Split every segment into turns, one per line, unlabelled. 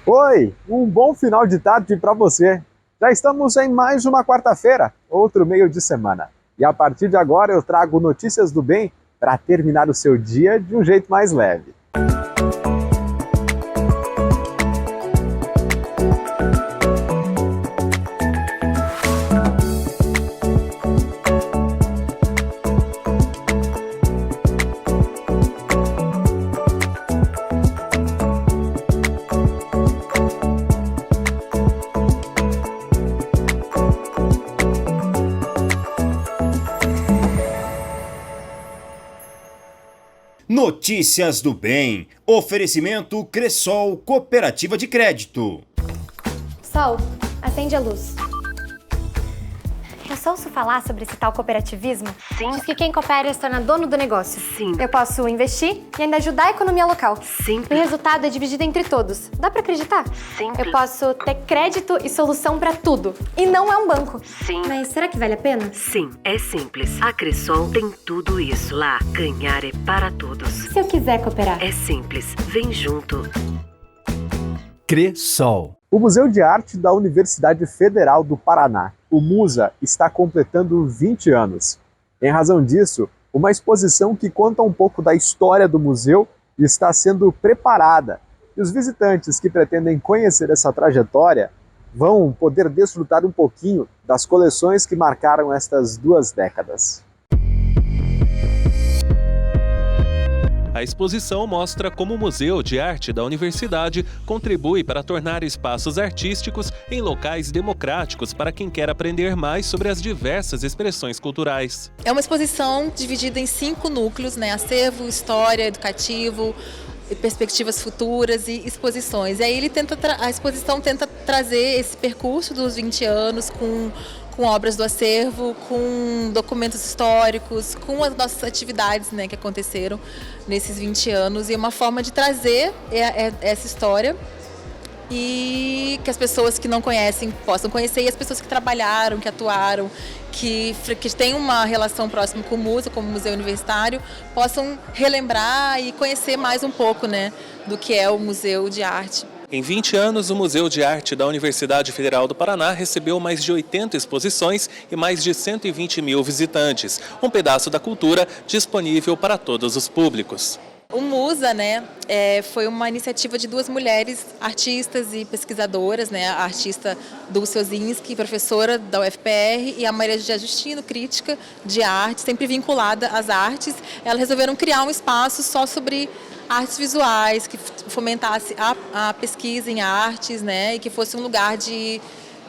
Oi, um bom final de tarde para você. Já estamos em mais uma quarta-feira, outro meio de semana. E a partir de agora eu trago notícias do bem para terminar o seu dia de um jeito mais leve.
Notícias do Bem. Oferecimento Cressol Cooperativa de Crédito.
Sol, acende a luz. Eu só ouço falar sobre esse tal cooperativismo?
Sim.
Diz que quem coopera se torna dono do negócio.
Sim.
Eu posso investir e ainda ajudar a economia local.
Simples.
O resultado é dividido entre todos. Dá pra acreditar?
Simples.
Eu posso ter crédito e solução pra tudo. E não é um banco.
Sim.
Mas será que vale a pena?
Sim, é simples. A Cressol tem tudo isso lá. Ganhar é para todos.
Se eu quiser cooperar?
É simples. Vem junto.
Cressol.
O Museu de Arte da Universidade Federal do Paraná, o MUSA, está completando 20 anos. Em razão disso, uma exposição que conta um pouco da história do museu está sendo preparada. E os visitantes que pretendem conhecer essa trajetória vão poder desfrutar um pouquinho das coleções que marcaram estas 2 décadas.
A exposição mostra como o Museu de Arte da Universidade contribui para tornar espaços artísticos em locais democráticos para quem quer aprender mais sobre as diversas expressões culturais.
É uma exposição dividida em 5 núcleos, né? Acervo, história, educativo, perspectivas futuras e exposições. E aí a exposição tenta trazer esse percurso dos 20 anos com obras do acervo, com documentos históricos, com as nossas atividades, né, que aconteceram nesses 20 anos. E uma forma de trazer essa história e que as pessoas que não conhecem possam conhecer, e as pessoas que trabalharam, que atuaram, que têm uma relação próxima com o MUSA, como Museu Universitário, possam relembrar e conhecer mais um pouco, né, do que é o Museu de Arte.
Em 20 anos, o Museu de Arte da Universidade Federal do Paraná recebeu mais de 80 exposições e mais de 120 mil visitantes. Um pedaço da cultura disponível para todos os públicos.
O MUSA, né, foi uma iniciativa de 2 mulheres artistas e pesquisadoras, né, a artista Dulce Ozinski, professora da UFPR, e a Maria José Justino, crítica de arte, sempre vinculada às artes. Elas resolveram criar um espaço só sobre artes visuais, que fomentasse a pesquisa em artes, né, e que fosse um lugar de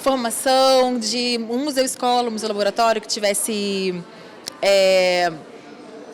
formação, de um museu-escola, um museu-laboratório que tivesse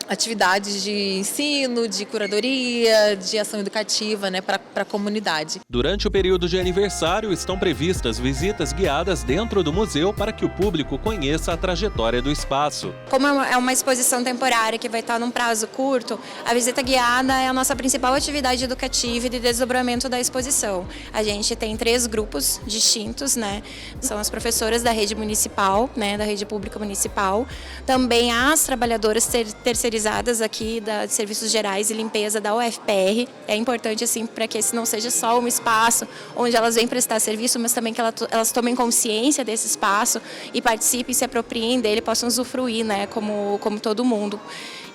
atividades de ensino, de curadoria, de ação educativa, né, para a comunidade.
Durante o período de aniversário, estão previstas visitas guiadas dentro do museu para que o público conheça a trajetória do espaço.
Como é uma exposição temporária que vai estar num prazo curto, a visita guiada é a nossa principal atividade educativa e de desdobramento da exposição. A gente tem 3 grupos distintos, né? São as professoras da rede municipal, né, da rede pública municipal, também as trabalhadoras terceirizadas aqui de Serviços Gerais e Limpeza da UFPR. É importante, assim, para que esse não seja só um espaço onde elas vêm prestar serviço, mas também que elas tomem consciência desse espaço e participem, se apropriem dele, possam usufruir, né, como todo mundo.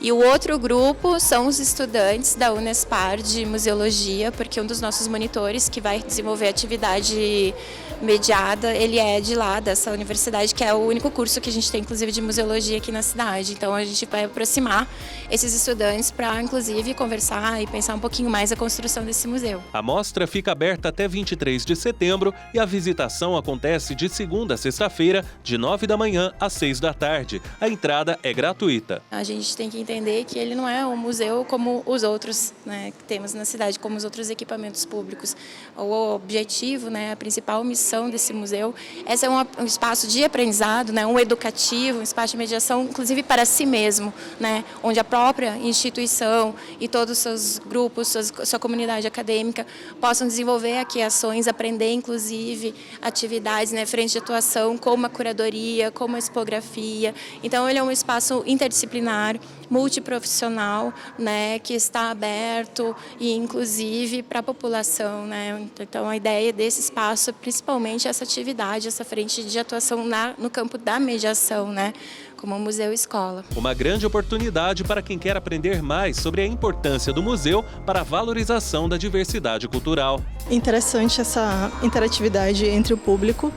E o outro grupo são os estudantes da Unespar de Museologia, porque um dos nossos monitores que vai desenvolver atividade mediada, ele é de lá, dessa universidade, que é o único curso que a gente tem, inclusive, de museologia aqui na cidade. Então, a gente vai aproximar esses estudantes para, inclusive, conversar e pensar um pouquinho mais a construção desse museu.
A mostra fica aberta até 23 de setembro e a visitação acontece de segunda a sexta-feira, de 9 da manhã às 6 da tarde. A entrada é gratuita.
A gente tem que entender que ele não é um museu como os outros, né, que temos na cidade, como os outros equipamentos públicos. O objetivo, né, a principal missão desse museu é ser um espaço de aprendizado, né, um educativo, um espaço de mediação, inclusive para si mesmo, né, onde a própria instituição e todos os seus grupos, sua comunidade acadêmica possam desenvolver aqui ações, aprender, inclusive, atividades, né, frente de atuação, como a curadoria, como a expografia. Então, ele é um espaço interdisciplinar, multiprofissional, né, que está aberto e inclusive para a população, né? Então a ideia desse espaço é principalmente essa atividade, essa frente de atuação no campo da mediação, né, como museu escola.
Uma grande oportunidade para quem quer aprender mais sobre a importância do museu para a valorização da diversidade cultural.
Interessante essa interatividade entre o público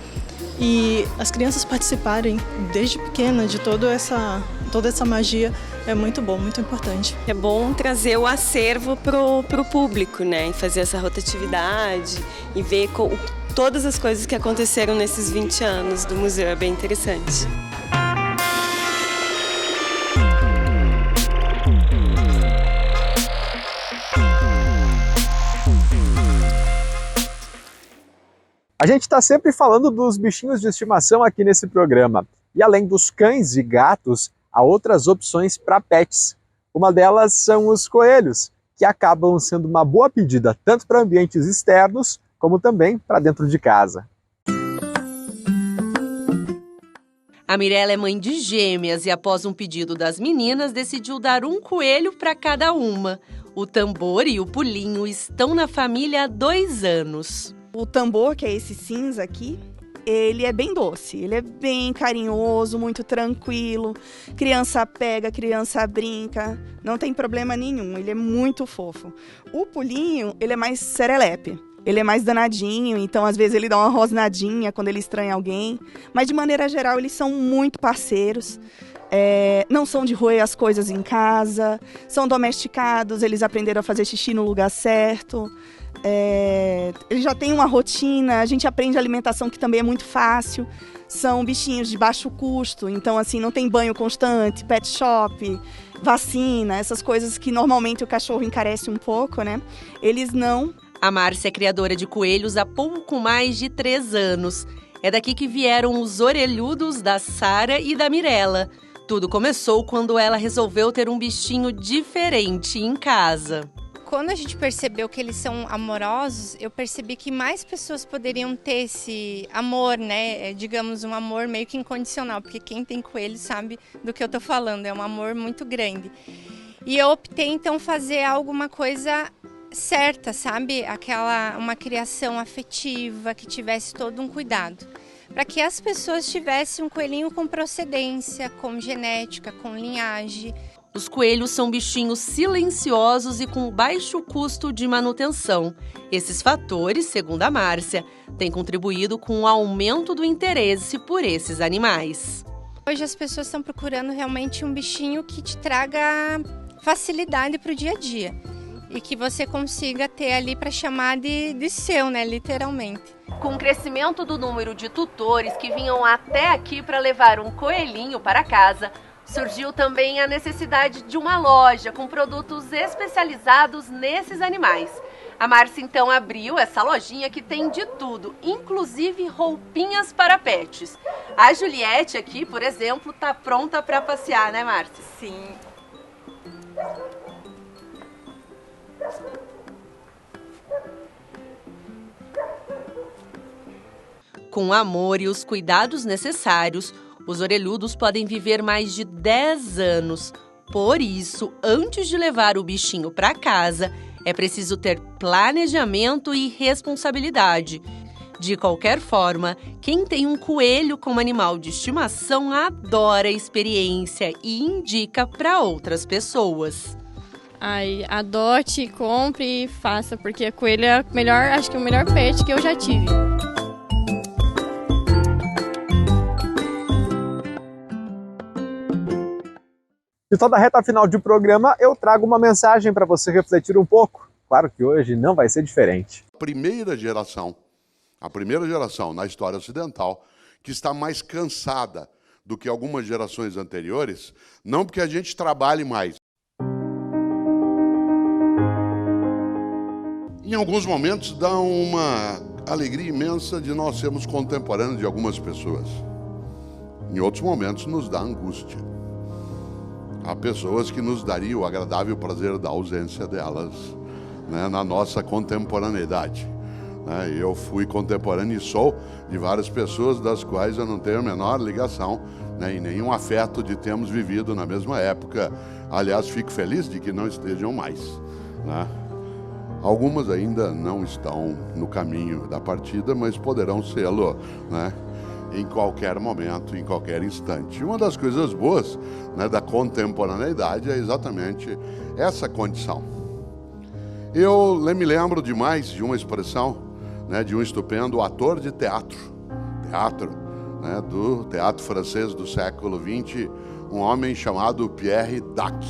e as crianças participarem desde pequena de toda essa magia é muito bom, muito importante.
É bom trazer o acervo pro público, né? E fazer essa rotatividade e ver todas as coisas que aconteceram nesses 20 anos do museu. É bem interessante.
A gente está sempre falando dos bichinhos de estimação aqui nesse programa. E além dos cães e gatos, há outras opções para pets. Uma delas são os coelhos, que acabam sendo uma boa pedida tanto para ambientes externos, como também para dentro de casa.
A Mirella é mãe de gêmeas e, após um pedido das meninas, decidiu dar um coelho para cada uma. O Tambor e o Pulinho estão na família há 2 anos.
O Tambor, que é esse cinza aqui, ele é bem doce, ele é bem carinhoso, muito tranquilo. Criança pega, criança brinca, não tem problema nenhum, ele é muito fofo. O Pulinho, ele é mais serelepe, ele é mais danadinho, então às vezes ele dá uma rosnadinha quando ele estranha alguém. Mas de maneira geral eles são muito parceiros. Não são de roer as coisas em casa, são domesticados, eles aprenderam a fazer xixi no lugar certo. Eles já têm uma rotina, a gente aprende alimentação que também é muito fácil. São bichinhos de baixo custo, então assim, não tem banho constante, pet shop, vacina, essas coisas que normalmente o cachorro encarece um pouco, né? Eles não.
A Márcia é criadora de coelhos há pouco mais de 3 anos. É daqui que vieram os orelhudos da Sara e da Mirella. Tudo começou quando ela resolveu ter um bichinho diferente em casa.
Quando a gente percebeu que eles são amorosos, eu percebi que mais pessoas poderiam ter esse amor, né? Digamos, um amor meio que incondicional, porque quem tem coelho sabe do que eu tô falando, é um amor muito grande. E eu optei, então, fazer alguma coisa certa, sabe? Uma criação afetiva, que tivesse todo um cuidado. Para que as pessoas tivessem um coelhinho com procedência, com genética, com linhagem.
Os coelhos são bichinhos silenciosos e com baixo custo de manutenção. Esses fatores, segundo a Márcia, têm contribuído com o aumento do interesse por esses animais.
Hoje as pessoas estão procurando realmente um bichinho que te traga facilidade para o dia a dia. E que você consiga ter ali para chamar de seu, né, literalmente.
Com o crescimento do número de tutores que vinham até aqui para levar um coelhinho para casa, surgiu também a necessidade de uma loja com produtos especializados nesses animais. A Márcia então abriu essa lojinha que tem de tudo, inclusive roupinhas para pets. A Juliette aqui, por exemplo, está pronta para passear, né, Márcia?
Sim.
Com o amor e os cuidados necessários, os orelhudos podem viver mais de 10 anos. Por isso, antes de levar o bichinho para casa, é preciso ter planejamento e responsabilidade. De qualquer forma, quem tem um coelho como animal de estimação adora a experiência e indica para outras pessoas.
Ai, adote, compre e faça, porque coelho é acho que o melhor pet que eu já tive.
E toda a reta final de programa eu trago uma mensagem para você refletir um pouco. Claro que hoje não vai ser diferente.
A primeira geração na história ocidental que está mais cansada do que algumas gerações anteriores, não porque a gente trabalhe mais. Em alguns momentos dá uma alegria imensa de nós sermos contemporâneos de algumas pessoas. Em outros momentos nos dá angústia. Há pessoas que nos dariam o agradável prazer da ausência delas, né, na nossa contemporaneidade. Eu fui contemporâneo e sou de várias pessoas das quais eu não tenho a menor ligação, né, e nenhum afeto de termos vivido na mesma época Aliás, fico feliz de que não estejam mais, né? Algumas ainda não estão no caminho da partida, mas poderão sê-lo, né, em qualquer momento, em qualquer instante. Uma das coisas boas, né, da contemporaneidade é exatamente essa condição. Eu me lembro demais de uma expressão, né, de um estupendo ator de teatro, né, do teatro francês do século XX, um homem chamado Pierre Dac.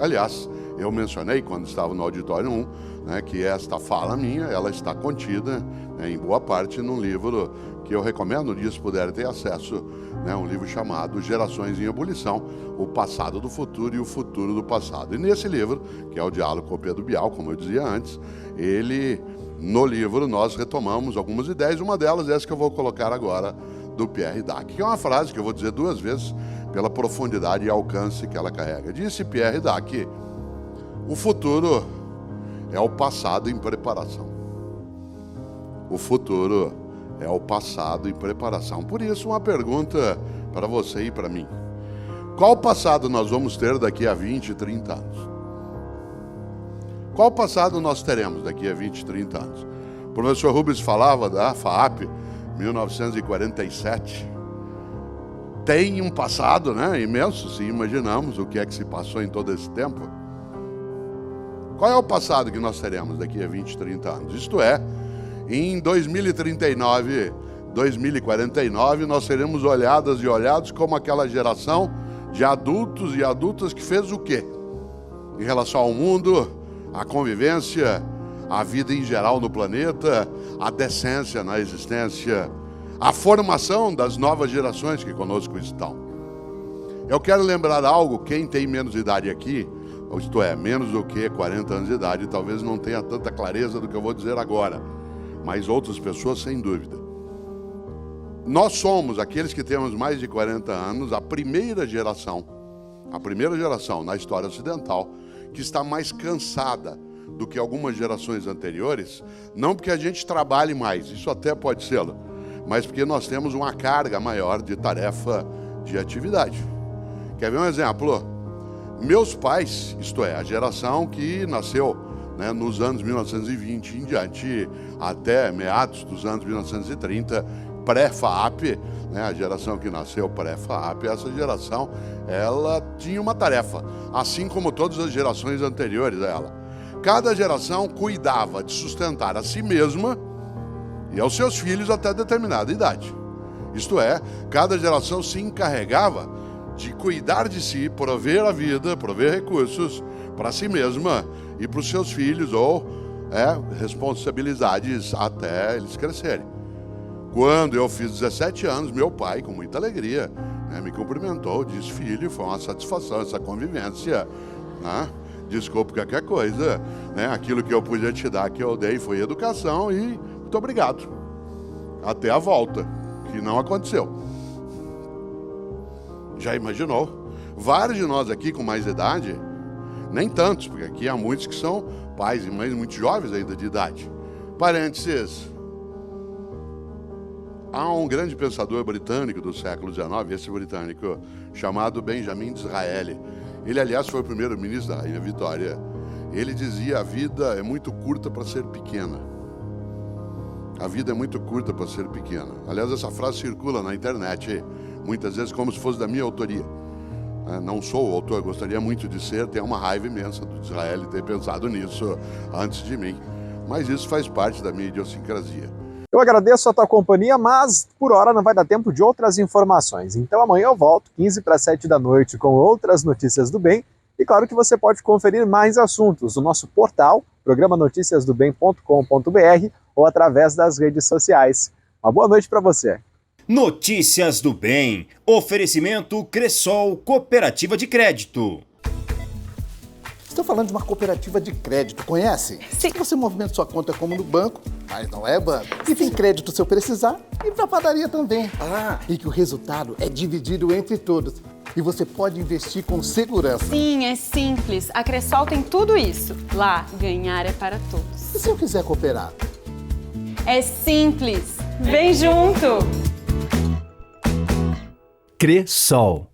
Aliás, eu mencionei quando estava no Auditório 1, né, que esta fala minha, ela está contida, né, em boa parte num livro que eu recomendo um dia se puder ter acesso, né, um livro chamado Gerações em Ebulição, o passado do futuro e o futuro do passado. E nesse livro, que é o diálogo com o Pedro Bial, como eu dizia antes, no livro nós retomamos algumas ideias, uma delas é essa que eu vou colocar agora, do Pierre Dac, que é uma frase que eu vou dizer 2 vezes pela profundidade e alcance que ela carrega. Disse Pierre Dac: o futuro é o passado em preparação. O futuro é o passado em preparação. Por isso, uma pergunta para você e para mim. Qual passado nós vamos ter daqui a 20, 30 anos? Qual passado nós teremos daqui a 20, 30 anos? O professor Rubens falava da FAAP, 1947. Tem um passado, né, imenso, se imaginamos o que é que se passou em todo esse tempo. Qual é o passado que nós teremos daqui a 20, 30 anos? Isto é, em 2039, 2049, nós seremos olhadas e olhados como aquela geração de adultos e adultas que fez o quê? Em relação ao mundo, à convivência, à vida em geral no planeta, à decência na existência, à formação das novas gerações que conosco estão. Eu quero lembrar algo, quem tem menos idade aqui, isto é, menos do que 40 anos de idade, talvez não tenha tanta clareza do que eu vou dizer agora, mas outras pessoas sem dúvida. Nós somos, aqueles que temos mais de 40 anos, a primeira geração na história ocidental que está mais cansada do que algumas gerações anteriores, não porque a gente trabalhe mais, isso até pode ser, mas porque nós temos uma carga maior de tarefa, de atividade. Quer ver um exemplo? Meus pais, isto é, a geração que nasceu, né, nos anos 1920 em diante, até meados dos anos 1930, pré-FAAP, né, a geração que nasceu pré-FAAP, essa geração, ela tinha uma tarefa, assim como todas as gerações anteriores a ela. Cada geração cuidava de sustentar a si mesma e aos seus filhos até determinada idade. Isto é, cada geração se encarregava de cuidar de si, prover a vida, prover recursos para si mesma e para os seus filhos, ou responsabilidades até eles crescerem. Quando eu fiz 17 anos, meu pai, com muita alegria, né, me cumprimentou, disse: filho, foi uma satisfação essa convivência, né? Desculpe qualquer coisa, né? Aquilo que eu podia te dar, que eu dei, foi educação e muito obrigado. Até a volta, que não aconteceu. Já imaginou? Vários de nós aqui com mais idade, nem tantos, porque aqui há muitos que são pais e mães muito jovens ainda de idade. Parênteses. Há um grande pensador britânico do século XIX, esse britânico, chamado Benjamin Disraeli. Ele, aliás, foi o primeiro-ministro da Rainha Vitória. Ele dizia: a vida é muito curta para ser pequena. A vida é muito curta para ser pequena. Aliás, essa frase circula na internet, muitas vezes como se fosse da minha autoria. Não sou o autor, gostaria muito de ser, tenho uma raiva imensa do Disraeli ter pensado nisso antes de mim. Mas isso faz parte da minha idiosincrasia.
Eu agradeço a tua companhia, mas por hora não vai dar tempo de outras informações. Então amanhã eu volto, 15 para 7 da noite, com outras notícias do bem. E claro que você pode conferir mais assuntos no nosso portal, programanoticiasdobem.com.br, ou através das redes sociais. Uma boa noite para você.
Notícias do Bem. Oferecimento Cressol Cooperativa de Crédito.
Estou falando de uma cooperativa de crédito, conhece?
Sim.
Você movimenta sua conta como no banco, mas não é banco. E tem crédito se eu precisar, e para padaria também. E que o resultado é dividido entre todos. E você pode investir com segurança.
Sim, é simples. A Cressol tem tudo isso. Lá, ganhar é para todos.
E se eu quiser cooperar?
É simples. Vem junto!
Cressol.